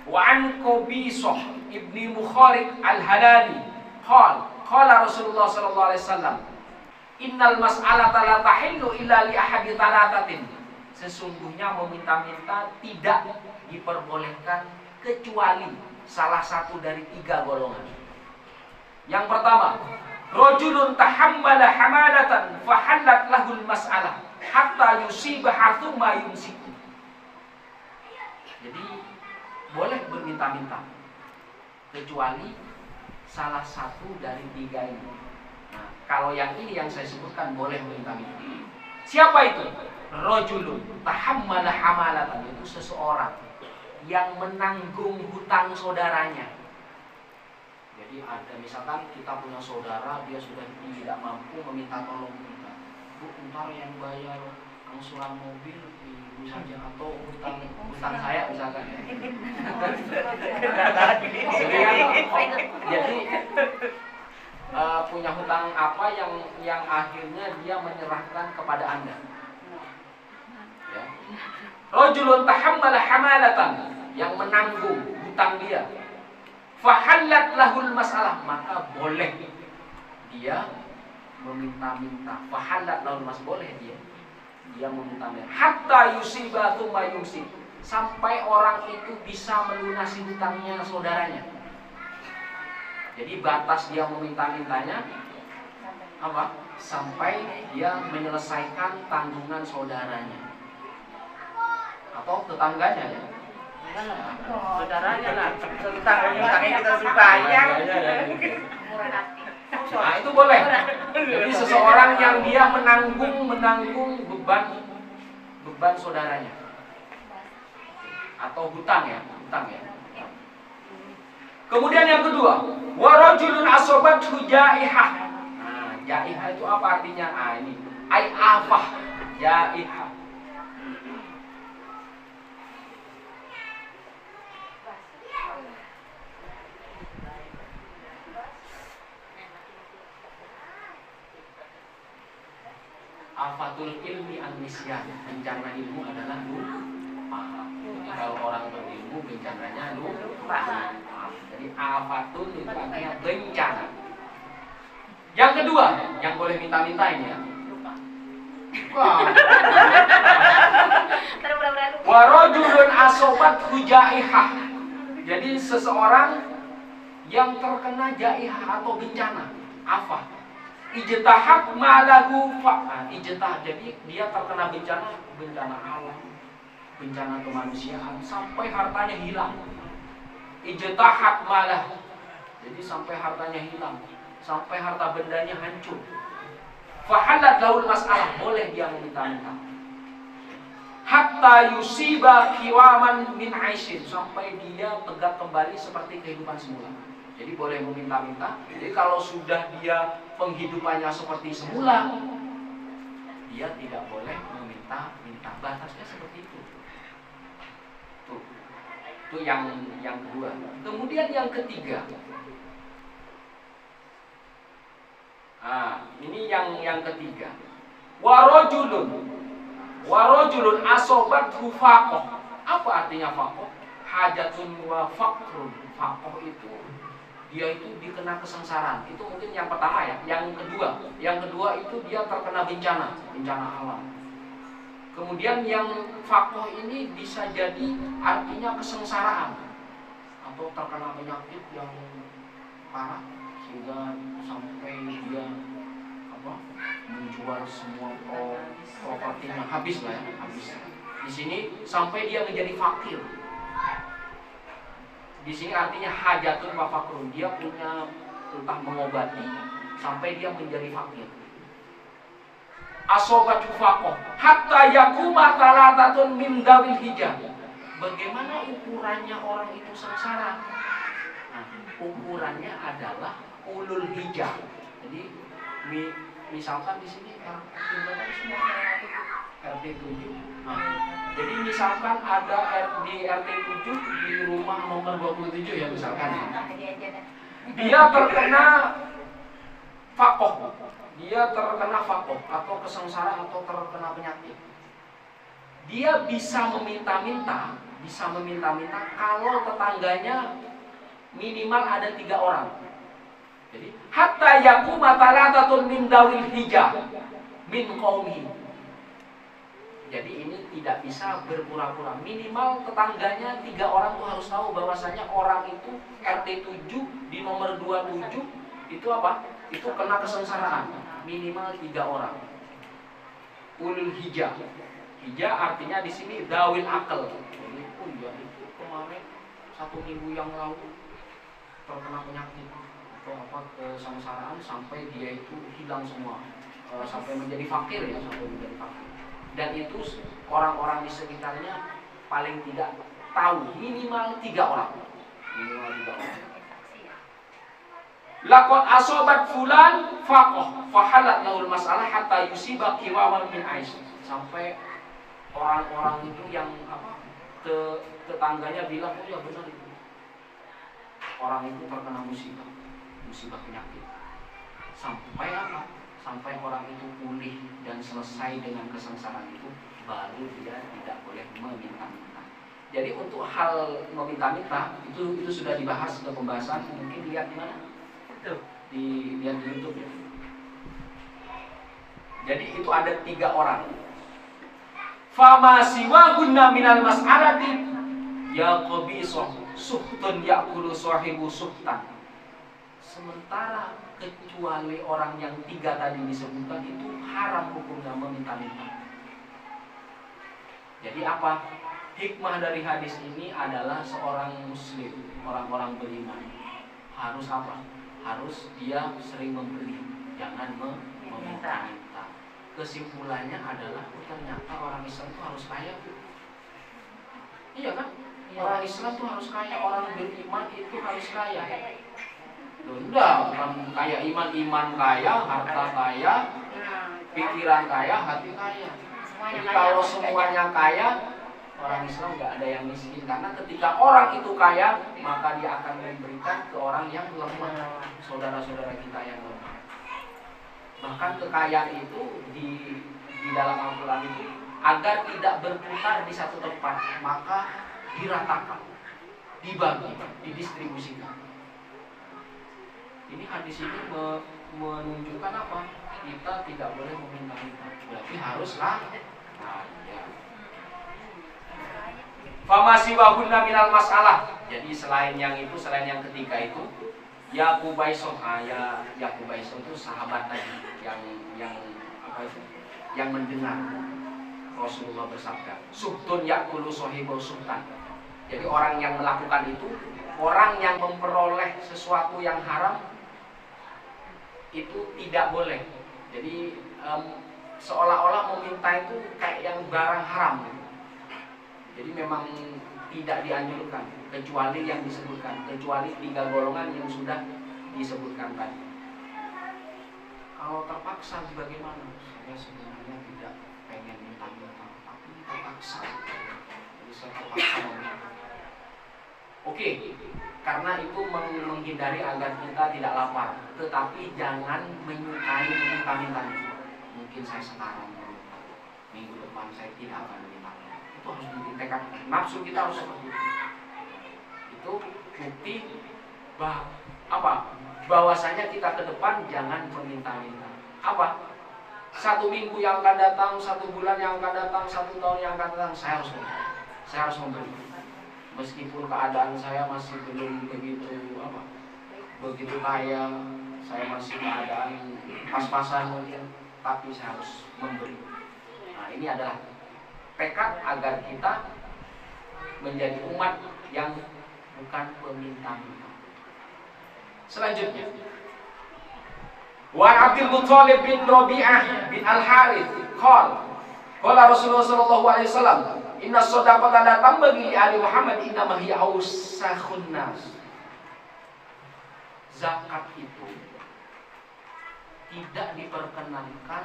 Wa an Qabisah ibni Mukharik al-Halali qala Rasulullah sallallahu alaihi wasallam, innal mas'alata la tahillu illa li ahadi thalathatin. Sesungguhnya meminta-minta tidak diperbolehkan kecuali salah satu dari 3 golongan. Yang pertama, rajulun tahammala hamalatan fahallat lahul mas'alah hatta yusibaha thumma yumsiku. Jadi boleh berminta-minta kecuali salah satu dari 3 ini. Nah, kalau yang ini yang saya sebutkan boleh berminta-minta. Siapa itu? Rajulun tahammala hamalatan, itu seseorang yang menanggung hutang saudaranya. Jadi ada misalkan kita punya saudara, dia sudah tidak mampu, meminta tolong kita, Bu, ntar yang bayar angsuran mobil ibu saja, atau hutang saya misalkan. Jadi punya hutang apa yang akhirnya dia menyerahkan kepada Anda. Ya. Rajulun tahammala hamalatan, yang menanggung hutang dia. Fahallat lahul masalah, maka boleh dia meminta-minta. Fahallat lahul masalah, boleh dia meminta-minta. Hatta yusiba thumma yumsik, sampai orang itu bisa melunasi hutangnya saudaranya. Jadi batas dia meminta-mintanya apa? Sampai dia menyelesaikan tanggungan saudaranya atau tetangganya ya. Saudaranya lah, tetangganya kita sudah bayar. Nah itu boleh. Jadi seseorang yang dia menanggung beban saudaranya atau hutang ya. Kemudian yang kedua, wa rajulun asobathu jaihah. Nah, jaihah itu apa artinya? Ah ini ai afah, jaihah. Afatul ilmi an-nisyan, bencana ilmu adalah lupa. Jadi kalau orang berilmu bencananya lupa. Jadi afatul itu artinya bencana. Yang kedua, yang boleh minta-minta ini ya. Wa rajulun asobat hujaihah. Jadi seseorang yang terkena jaihah atau bencana, afah. Ijtahad malahu fa. Ijtah, jadi dia terkena bencana alam, bencana kemanusiaan sampai hartanya hilang. Ijtahad malah, jadi sampai hartanya hilang, sampai harta bendanya hancur. Fahalat lahul masalah, boleh dia meminta-minta. Hatta yusiba kiwaman min aishin, sampai dia tegak kembali seperti kehidupan semula. Jadi boleh meminta-minta. Jadi kalau sudah dia penghidupannya seperti semula, dia tidak boleh meminta-minta. Batasnya seperti itu. Itu yang kedua. Kemudian yang ketiga. Ini yang ketiga. Warojulun asobathu faqoh. Apa artinya faqoh? Hajatun wa faqrun. Faqoh itu dia itu dikena kesengsaraan. Itu mungkin yang pertama ya. Yang kedua itu dia terkena bencana alam. Kemudian yang faqoh ini bisa jadi artinya kesengsaraan atau terkena penyakit yang parah sehingga sampai dia menjual semua propertinya, habis. Di sini sampai dia menjadi fakir. Di sini artinya hajatun wa fakrun, dia punya entah mengobati sampai dia menjadi fakir. Asobatu faqoh hatta yakuma talatatun min dawil hijab. Bagaimana ukurannya orang itu sengsara? Nah, ukurannya adalah ulul hijab. Jadi misalkan di sini RT 7. Jadi misalkan ada di RT 7 di rumah nomor 27 ya misalkan. Dia terkena faqoh. Atau kesengsaraan atau terkena penyakit. Dia bisa meminta-minta bisa meminta-minta kalau tetangganya minimal ada 3 orang. Jadi hatta yaquma thalathatun min dawil hijah min qaumi. Jadi ini tidak bisa berpura-pura. Minimal tetangganya 3 orang tuh harus tahu bahwasanya orang itu RT 7 di nomor 27 itu apa? Itu kena kesengsaraan. Minimal 3 orang. Ulul hijah. Hijah artinya di sini dawil akal. Jadi pun ya itu kemarin 1 minggu yang lalu terkena penyakit atau apa kesengsaraan sampai dia itu hilang semua, sampai menjadi fakir ya, sampai menjadi fakir. Dan itu orang-orang di sekitarnya paling tidak tahu minimal 3 orang. Minimal 3 orang. Laqad asobat fulan faqah fahalat lahul masalah hatta yusiba kiwawan min ais. Sampai orang-orang itu yang tetangganya bilang, oh ya benar itu. Orang itu terkena musibah penyakit. Sampai apa? Sampai orang itu pulih dan selesai dengan kesengsaraan itu, baru dia tidak boleh meminta-minta. Jadi untuk hal meminta-minta itu sudah dibahas, sudah pembahasan. Mungkin lihat di mana? Lihat di YouTube ya. Jadi itu ada 3 orang. Fama siwahunna minal mas'alati ya qabisuh suhtun ya'kulu sahibu suhtan. Sementara kecuali orang yang 3 tadi disebutkan itu haram hukumnya meminta-minta. Jadi apa? Hikmah dari hadis ini adalah seorang muslim, orang-orang beriman harus apa? Harus dia sering memberi, jangan meminta-minta. Kesimpulannya adalah ternyata orang Islam itu harus kaya. Iya kan? Orang Islam itu harus kaya, orang beriman itu harus kaya. Enggak, bukan kaya iman kaya, harta kaya, pikiran kaya, hati kaya. Jadi kalau semuanya kaya, orang Islam nggak ada yang miskin. Karena ketika orang itu kaya, maka dia akan memberikan ke orang yang lemah, saudara-saudara kita yang lemah. Bahkan kekayaan itu di dalam Al-Quran itu agar tidak berputar di satu tempat, maka diratakan, dibagi, didistribusikan. Ini hadis ini menunjukkan apa? Kita tidak boleh meminta-minta, berarti haruslah kaya. Famasi wahunna minal masalah. Jadi selain yang itu, selain yang ketiga itu, Yakubaiso, Yakubaiso itu sahabat tadi yang apa itu? Yang mendengar Rasulullah bersabda, suhtun yakulu sohibul sultan. Jadi orang yang melakukan itu, orang yang memperoleh sesuatu yang haram itu tidak boleh. Jadi seolah-olah meminta itu kayak yang barang haram. Jadi memang tidak dianjurkan kecuali yang disebutkan, kecuali 3 golongan yang sudah disebutkan tadi. Kalau terpaksa bagaimana? Saya sebenarnya tidak pengen minta-minta, tapi terpaksa. Jadi saya terpaksa meminta. Oke, karena itu menghindari agar kita tidak lapar, tetapi jangan menyukai meminta-minta. Mungkin saya sekarang meminta, minggu depan saya tidak akan meminta. Itu harus ditekad. Nafsu kita harus seperti itu. Itu bukti bahwasanya kita ke depan jangan meminta-minta. Apa? 1 minggu yang akan datang, 1 bulan yang akan datang, 1 tahun yang akan datang, saya harus memberi. Meskipun keadaan saya masih belum begitu kaya, saya masih keadaan pas-pasan mungkin, tapi saya harus memberi. Nah, ini adalah tekad agar kita menjadi umat yang bukan peminta-minta. Selanjutnya, Wa Abdul Muthalib bin Rabi'ah bin Al-Harith qala Rasulullah sallallahu alaihi wasallam, inna shadaqata la tambaghi li ali Muhammad innama hiya awsakhun nas. Zakat itu tidak diperkenankan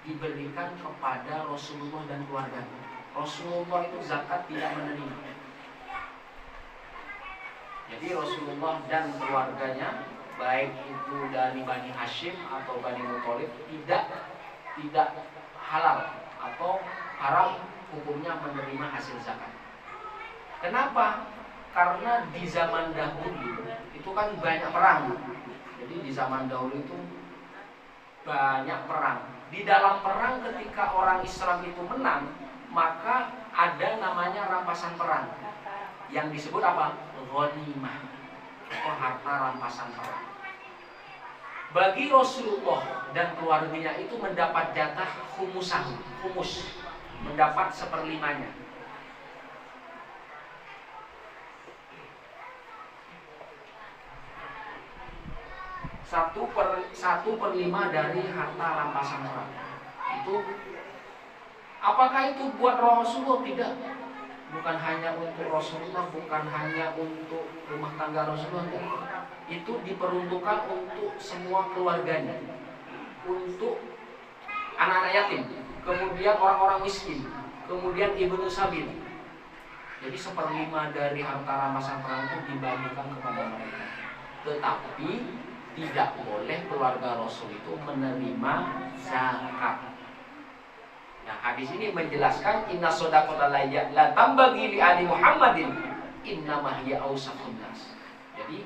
diberikan kepada Rasulullah dan keluarganya. Rasulullah itu zakat tidak menerima. Jadi Rasulullah dan keluarganya, baik itu dari Bani Hashim atau Bani Muthalib, tidak halal atau haram hukumnya menerima hasil zakat. Kenapa? Karena di zaman dahulu itu kan banyak perang. Jadi di zaman dahulu itu banyak perang. Di dalam perang ketika orang Islam itu menang, maka ada namanya rampasan perang yang disebut apa? Ghanimah atau harta rampasan perang. Bagi Rasulullah dan keluarganya itu mendapat jatah humus, mendapat seperlimanya. Satu per lima dari harta rampasan perang. Itu apakah itu buat Rasulullah? Tidak. Bukan hanya untuk Rasulullah, bukan hanya untuk rumah tangga Rasulullah. Tidak. Itu diperuntukkan untuk semua keluarganya, untuk anak-anak yatim, kemudian orang-orang miskin, kemudian ibnu sabil. Jadi seperlima dari harta rampasan perang itu dibagikan kepada mereka. Tetapi tidak boleh keluarga Rasul itu menerima zakat. Nah, hadis ini menjelaskan inna shadaqata la tambagi li ali Muhammadin innama hiya awsaqun nas. Jadi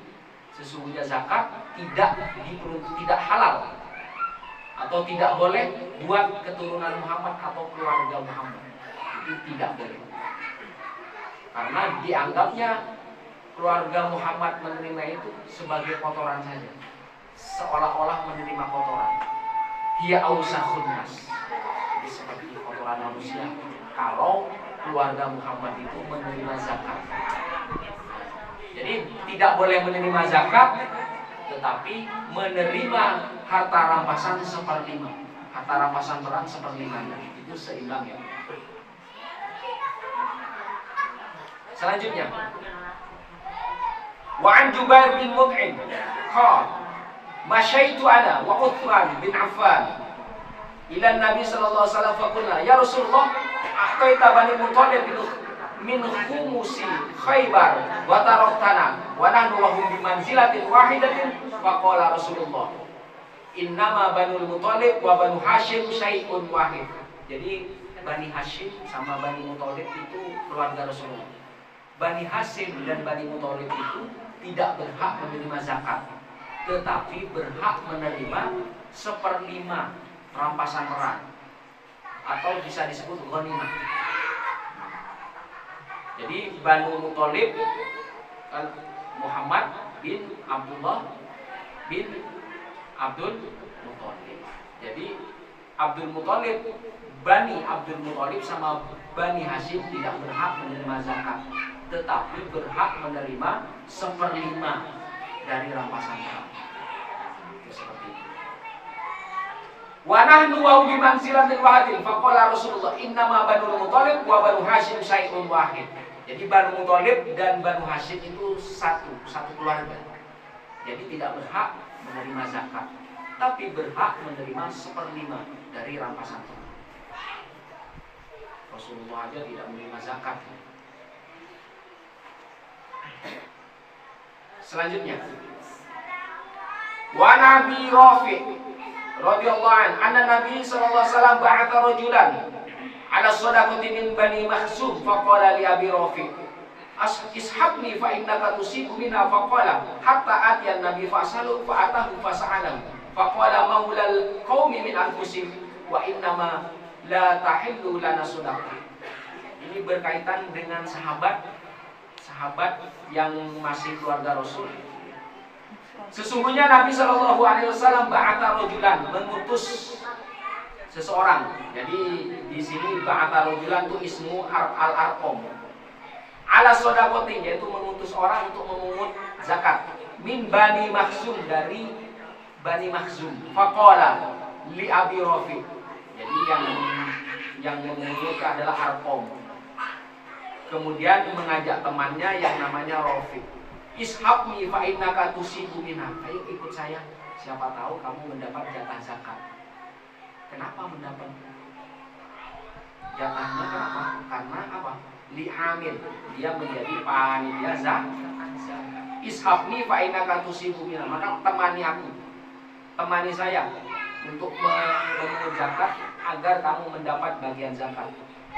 sesungguhnya zakat tidak halal atau tidak boleh buat keturunan Muhammad atau keluarga Muhammad. Itu tidak boleh. Karena dianggapnya keluarga Muhammad menerima itu sebagai kotoran saja. Seolah-olah menerima kotoran. Hiya awsaqun nas. Jadi seperti kotoran manusia kalau keluarga Muhammad itu menerima zakat. Jadi tidak boleh menerima zakat, tetapi menerima harta rampasan seperlima. Harta rampasan perang seperlimanya. Itu seimbang ya. Selanjutnya, wa an Jubair bin Mut'im qala masyaitu ana wa Uthman bin Affan ila Nabi sallallahu alaihi wasallam faqulna ya Rasulullah a'taita bani Muthalib min khumusi Khaybar wa taraktana wa nahnu wa hum bi manzilatin wahidatin faqala Rasulullah innama Banu Muthalib wa Banu Hashim syai'un wahid. Jadi Bani Hashim sama Bani Muthalib itu keluarga Rasulullah. Bani Hashim dan Bani Muthalib itu tidak berhak menerima zakat, tetapi berhak menerima seperlima rampasan perang atau bisa disebut ghanimah. Jadi Banu Muthalib Muhammad bin Abdullah bin Abdul Muthalib. Jadi Abdul Muthalib, Bani Abdul Muthalib sama Bani Hashim tidak berhak menerima zakat, tetapi berhak menerima seperlima dari rampasan perang. Seperti itu. Wa nahnu wa bi manzilatil wahidin faqala Rasulullah innama Banu Muthalib wa Banu Hashim syai'un wahid. Jadi Banu Muthalib dan Banu Hashim itu satu keluarga. Jadi tidak berhak menerima zakat, tapi berhak menerima seperlima dari rampasan perang. Rasulullah aja tidak menerima zakat. Selanjutnya, wa Nabi Rafi radhiyallahu anhu anna Nabi sallallahu alaihi wasallam ba'atha rajulan ala shadaqati min Bani Makhzum faqala li Abi Rafi ishabni fa innaka tusibu minha faqala hatta atiya Nabi fasalu fa atahu fasa'alahu faqala maulal qaumi min anfusihim wa innama la tahillu lana shadaqah. Ini berkaitan dengan sahabat yang masih keluarga Rasul. Sesungguhnya Nabi Shallallahu Alaihi Wasallam ba'atha rajulan, mengutus seseorang. Jadi di sini ba'atha rajulan itu ismu al-arqam. Ala shadaqatin, yaitu mengutus orang untuk memungut zakat. Min Bani Makhzum, dari Bani Makhzum. Faqala li Abi Rafi. Jadi yang memungut adalah Arqam. Kemudian mengajak temannya yang namanya Rafi. Ishabni fa innaka tusibu minha. Ayo ikut saya. Siapa tahu kamu mendapat jatah zakat. Kenapa mendapat jatahnya? Kenapa? Karena apa? Li'amil. Dia menjadi panitia zakat. Ishabni fa innaka tusibu minha. Maka temani saya untuk memungut zakat agar kamu mendapat bagian zakat.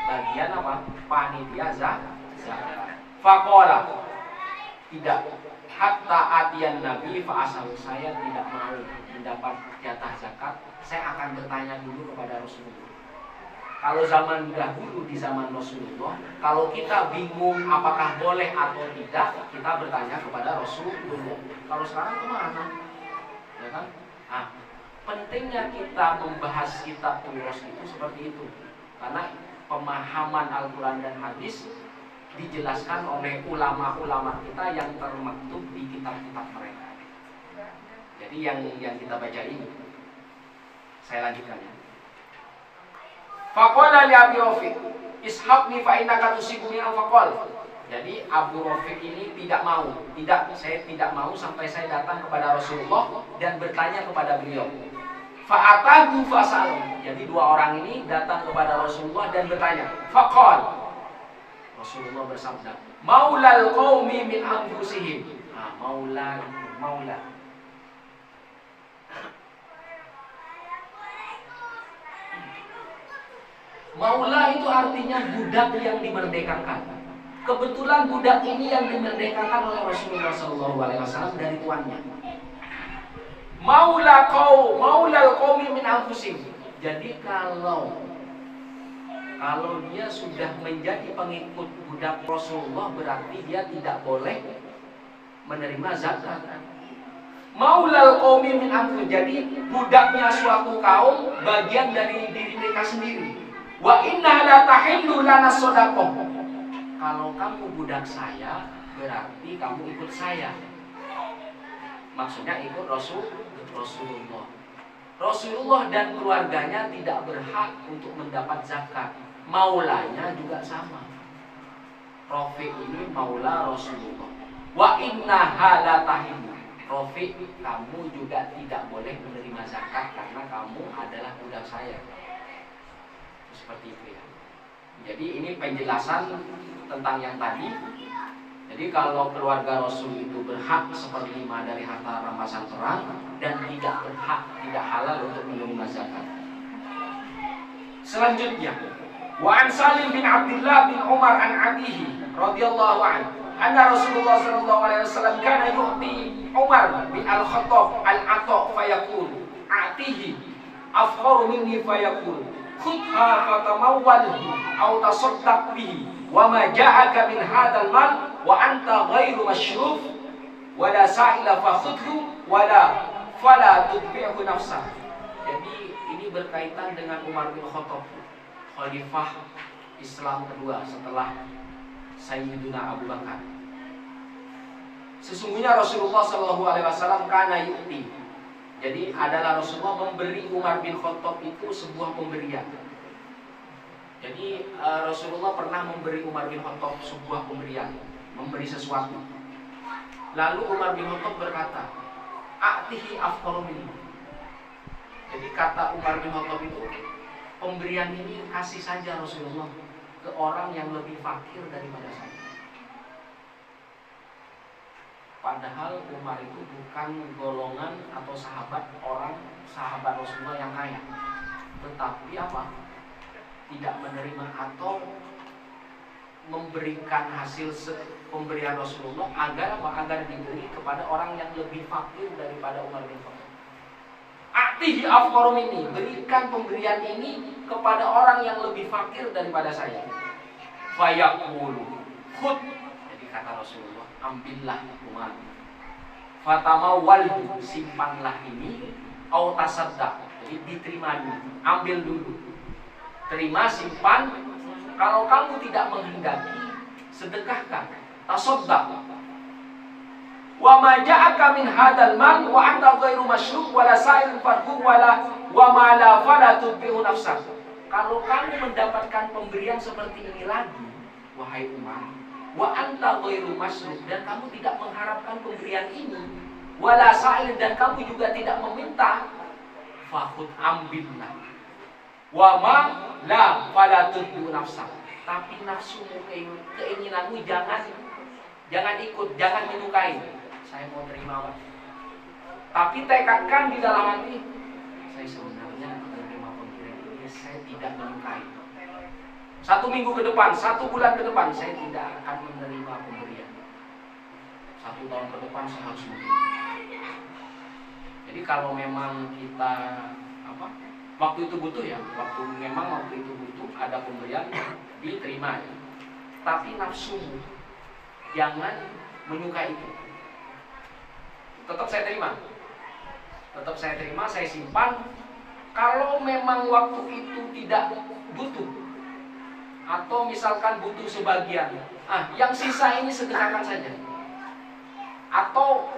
Bagian apa? Panitia zakat. Faqala, tidak, hatta atiyan nabi fa'asal, saya tidak mau mendapat jatah zakat, saya akan bertanya dulu kepada Rasulullah. Kalau zaman dahulu, di zaman Rasulullah, kalau kita bingung apakah boleh atau tidak, kita bertanya kepada Rasulullah. Kalau sekarang kemana? Ya kan? Nah, pentingnya kita membahas kitab Turos itu seperti itu, karena pemahaman Al-Quran dan hadis dijelaskan oleh ulama-ulama kita yang termaktub di kitab-kitab mereka. Jadi yang kita baca ini, saya lanjutkan ya. Faqala li Abi Rafiq, ishabni fa innaka tusibu min al-faqal. Jadi Abu Rafiq ini saya tidak mau sampai saya datang kepada Rasulullah dan bertanya kepada beliau. Fa'atahu fasal. Jadi dua orang ini datang kepada Rasulullah dan bertanya. Faqal, Rasulullah bersabda, maulal qaumi min anfusihim. Maula. Maula itu artinya budak yang dimerdekakan. Kebetulan budak ini yang dimerdekakan oleh Rasulullah SAW dari tuannya. Maulal qaumi min anfusihim. Jadi kalau dia sudah menjadi pengikut budak Rasulullah, berarti dia tidak boleh menerima zakat. Maulal qaumi min anfusihim. Jadi budaknya suatu kaum bagian dari diri mereka sendiri. Wa inna la tahillu lana shadaqah. Kalau kamu budak saya, berarti kamu ikut saya. Maksudnya ikut Rasulullah. Rasulullah dan keluarganya tidak berhak untuk mendapat zakat. Maulanya juga sama. Rafiq ini maula Rasulullah. Wa inna la tahillu. Rafiq, kamu juga tidak boleh menerima zakat karena kamu adalah budak saya. Seperti itu ya. Jadi ini penjelasan tentang yang tadi. Jadi kalau keluarga Rasul itu berhak seperlima dari harta rampasan perang dan tidak berhak, tidak halal untuk menerima zakat. Selanjutnya, wa an Salim bin Abdullah bin Umar an abihi radhiyallahu anhu anna Rasulullah sallallahu alaihi wasallam kana yu'ti Umar bin Al-Khattab al-ata fayaqul a'tihi afqaru minni fayaqul khudha fatamawwalhu aw tasaddaq bihi wa ma ja'aka min hadzal mal wa anta ghairu masyruf wa la sa'ila fa khudhu wa la fala tudbi'hu nafsah. Jadi ini berkaitan dengan Umar bin Khattab, khalifah Islam kedua setelah Sayyidina Abu Bakar. Sesungguhnya Rasulullah SAW kana yu'ti. Jadi adalah Rasulullah memberi Umar bin Khattab itu sebuah pemberian. Jadi Rasulullah pernah memberi Umar bin Khattab sebuah pemberian, memberi sesuatu. Lalu Umar bin Khattab berkata, "A'tihi afqaru minni." Jadi kata Umar bin Khattab itu, pemberian ini kasih saja Rasulullah ke orang yang lebih fakir daripada saya. Padahal Umar itu bukan golongan atau sahabat Rasulullah yang kaya, tetapi apa? Tidak menerima atau memberikan hasil pemberian Rasulullah agar apa? Agar diberi kepada orang yang lebih fakir daripada Umar bin Khattab. A'tihi afqaru minni, berikan pemberian ini kepada orang yang lebih fakir daripada saya. Fayaqulu khud, jadi kata Rasulullah, ambillah Umar. Fatamawwalhu, simpanlah ini, au tasaddaq, jadi diterima dulu, ambil dulu. Terima, simpan. Kalau kamu tidak menghendaki, sedekahkan, tasaddaq. Wa ma ja'aka min hadzal mal wa anta ghairu masyruf wa la sa'il farhu wa ma la fala tudbi'u nafsak. Kalau kamu mendapatkan pemberian seperti ini lagi, wahai Umar, wa anta ghairu masyruf, dan kamu tidak mengharapkan pemberian ini, wala sa'il, dan kamu juga tidak meminta, fakhud, ambillah. Wa ma la fala tudbi'u nafsak. Tapi nafsumu, keinginanmu jangan ikut, jangan menyukai. Saya mau terima, Pak. Tapi tekadkan di dalam hati, saya sebenarnya menerima pemberian ini, saya tidak menyukai. 1 minggu ke depan, 1 bulan ke depan, saya tidak akan menerima pemberian. 1 tahun ke depan saya harus begini. Jadi kalau memang kita waktu itu butuh ya, waktu itu butuh ada pemberian, diterima ya. Tapi nafsu jangan menyukai itu. Tetap saya terima, saya simpan. Kalau memang waktu itu tidak butuh, atau misalkan butuh sebagian, yang sisa ini segerakan saja. Atau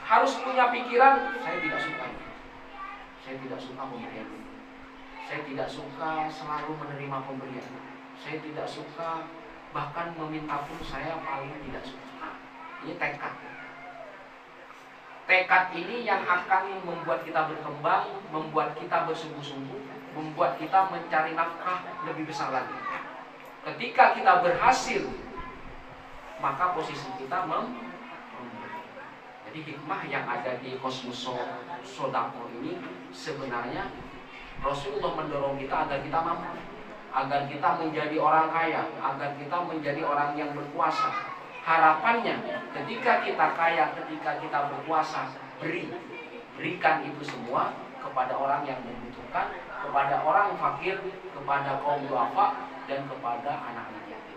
harus punya pikiran, saya tidak suka ini. Saya tidak suka pemberian ini. Saya tidak suka selalu menerima pemberian. Saya tidak suka, bahkan meminta pun saya paling tidak suka. Ini tekad. Tekad ini yang akan membuat kita berkembang, membuat kita bersungguh-sungguh, membuat kita mencari nafkah lebih besar lagi. Ketika kita berhasil, maka posisi kita Jadi hikmah yang ada di Kosmus Sodako ini sebenarnya Rasulullah mendorong kita agar kita mampu, agar kita menjadi orang kaya, agar kita menjadi orang yang berkuasa. Harapannya ketika kita kaya, ketika kita berkuasa, berikan itu semua kepada orang yang membutuhkan, kepada orang fakir, kepada kaum duafa, dan kepada anak-anak yatim.